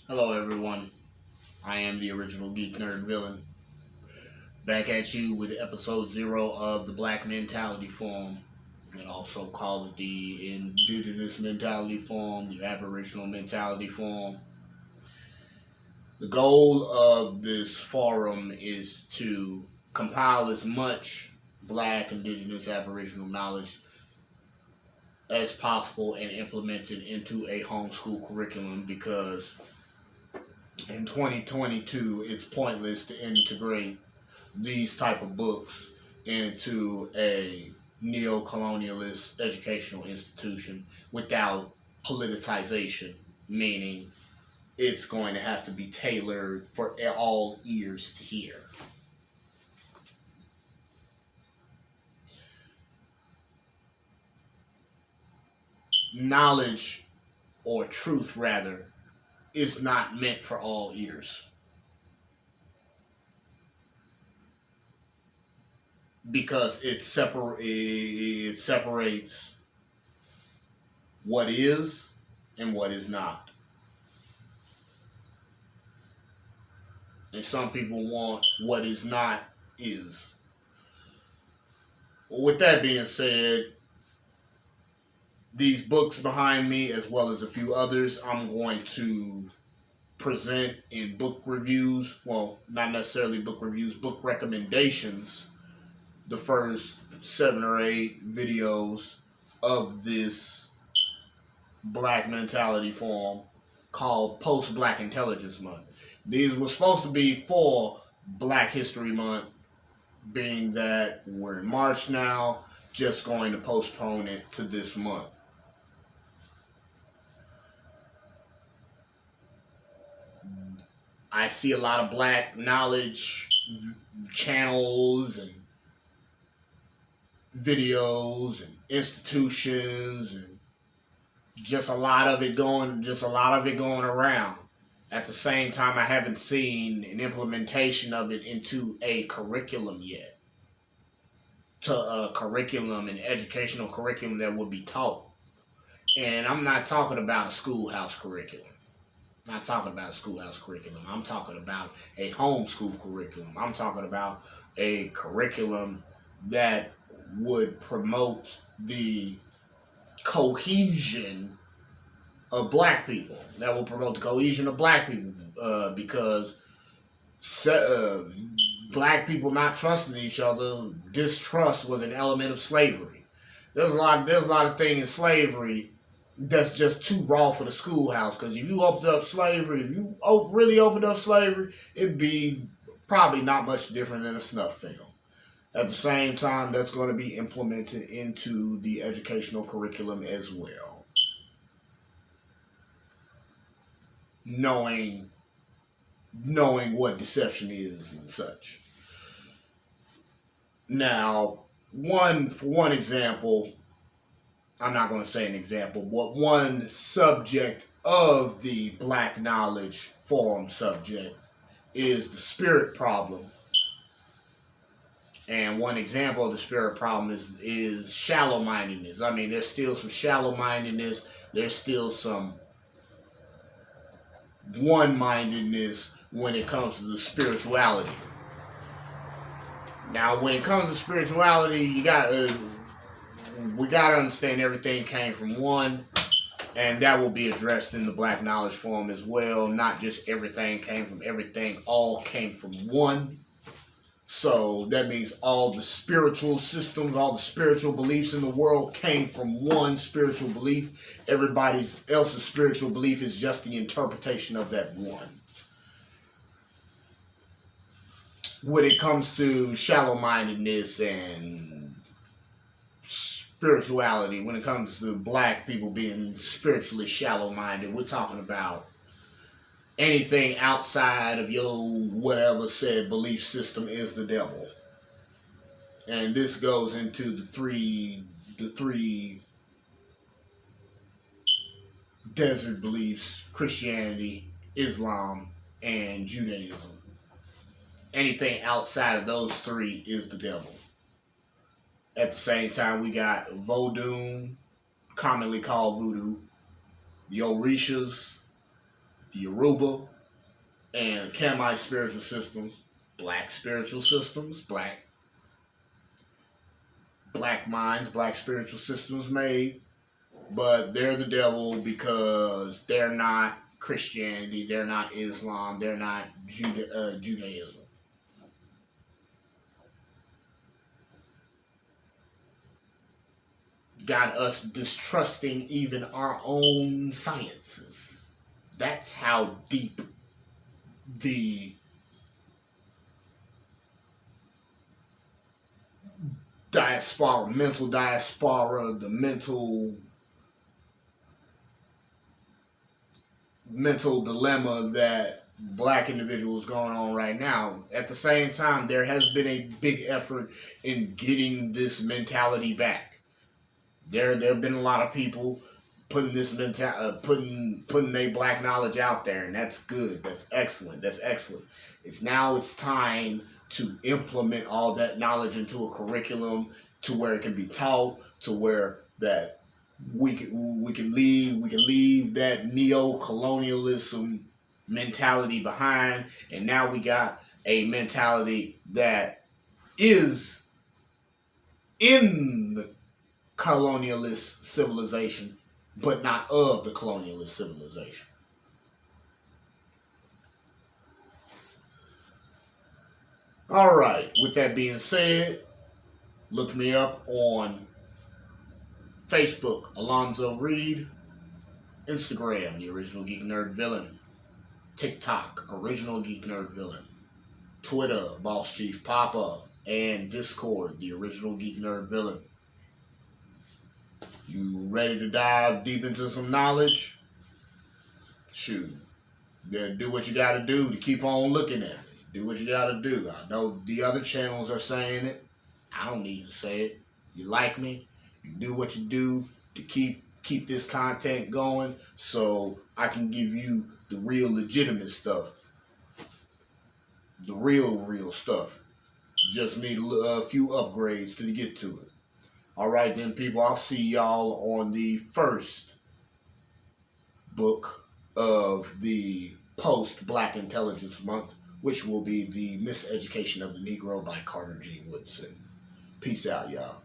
Hello, everyone. I am the original Geek Nerd Villain. Back at you with episode 0 of the Black Mentality Forum. You can also call it the Indigenous Mentality Forum, the Aboriginal Mentality Forum. The goal of this forum is to compile as much Black, Indigenous, Aboriginal knowledge as possible and implement it into a homeschool curriculum because in 2022 it's pointless to integrate these type of books into a neo-colonialist educational institution without politicization, meaning it's going to have to be tailored for all ears to hear. Knowledge, or truth rather, is not meant for all ears. Because it separates what is and what is not. And some people want what is not is. With that being said, these books behind me, as well as a few others, I'm going to present in book reviews. Well, not necessarily book reviews, book recommendations. The first 7 or 8 videos of this Black Mentality Forum called Post-Black Intelligence Month. These were supposed to be for Black History Month, being that we're in March now, just going to postpone it to this month. I see a lot of Black knowledge channels and videos and institutions and just a lot of it going around. At the same time, I haven't seen an implementation of it into a curriculum yet. To a curriculum, an educational curriculum that would be taught. And I'm not talking about a schoolhouse curriculum. I'm talking about a schoolhouse curriculum. I'm talking about a homeschool curriculum. I'm talking about a curriculum that would promote the cohesion of Black people. That will promote the cohesion of Black people because Black people not trusting each other, distrust was an element of slavery. There's a lot of things in slavery that's just too raw for the schoolhouse. Because if you opened up slavery, if you really opened up slavery, it'd be probably not much different than a snuff film. At the same time, that's going to be implemented into the educational curriculum as well. Knowing what deception is and such. Now, for one example, I'm not going to say an example, but one subject of the Black Knowledge Forum subject is the spirit problem. And one example of the spirit problem is shallow-mindedness. I mean, there's still some shallow-mindedness. There's still some one-mindedness when it comes to the spirituality. Now, when it comes to spirituality, we got to understand everything came from one, and that will be addressed in the Black Knowledge Forum as well. Not just everything came from everything, all came from one. So that means all the spiritual systems, all the spiritual beliefs in the world came from one spiritual belief. Everybody else's spiritual belief is just the interpretation of that one. When it comes to shallow-mindedness and spirituality, when it comes to Black people being spiritually shallow-minded, we're talking about anything outside of your whatever said belief system is the devil. And this goes into the three desert beliefs: Christianity, Islam, and Judaism. Anything outside of those three is the devil. At the same time, we got Vodou, commonly called voodoo, the Orishas, the Yoruba and Kamite spiritual systems, black spiritual systems, black minds, black spiritual systems made, but they're the devil because they're not Christianity, they're not Islam, they're not Judaism. Got us distrusting even our own sciences. That's how deep the mental diaspora, the mental dilemma that black individuals going on right now. At the same time, there has been a big effort in getting this mentality back. There have been a lot of people putting this putting their black knowledge out there, and that's good. That's excellent. It's time to implement all that knowledge into a curriculum to where it can be taught, to where that we can leave that neo-colonialism mentality behind, and now we got a mentality that is in the colonialist civilization, but not of the colonialist civilization. All right, with that being said, look me up on Facebook, Alonzo Reed, Instagram, The Original Geek Nerd Villain, TikTok, Original Geek Nerd Villain, Twitter, Boss Chief Papa, and Discord, The Original Geek Nerd Villain. You ready to dive deep into some knowledge? Shoot. You gotta do what you gotta do to keep on looking at me. Do what you gotta do. I know the other channels are saying it. I don't need to say it. You like me? You do what you do to keep this content going so I can give you the real legitimate stuff. The real stuff. Just need a few upgrades to get to it. All right, then, people, I'll see y'all on the first book of the post-Black Intelligence Month, which will be The Miseducation of the Negro by Carter G. Woodson. Peace out, y'all.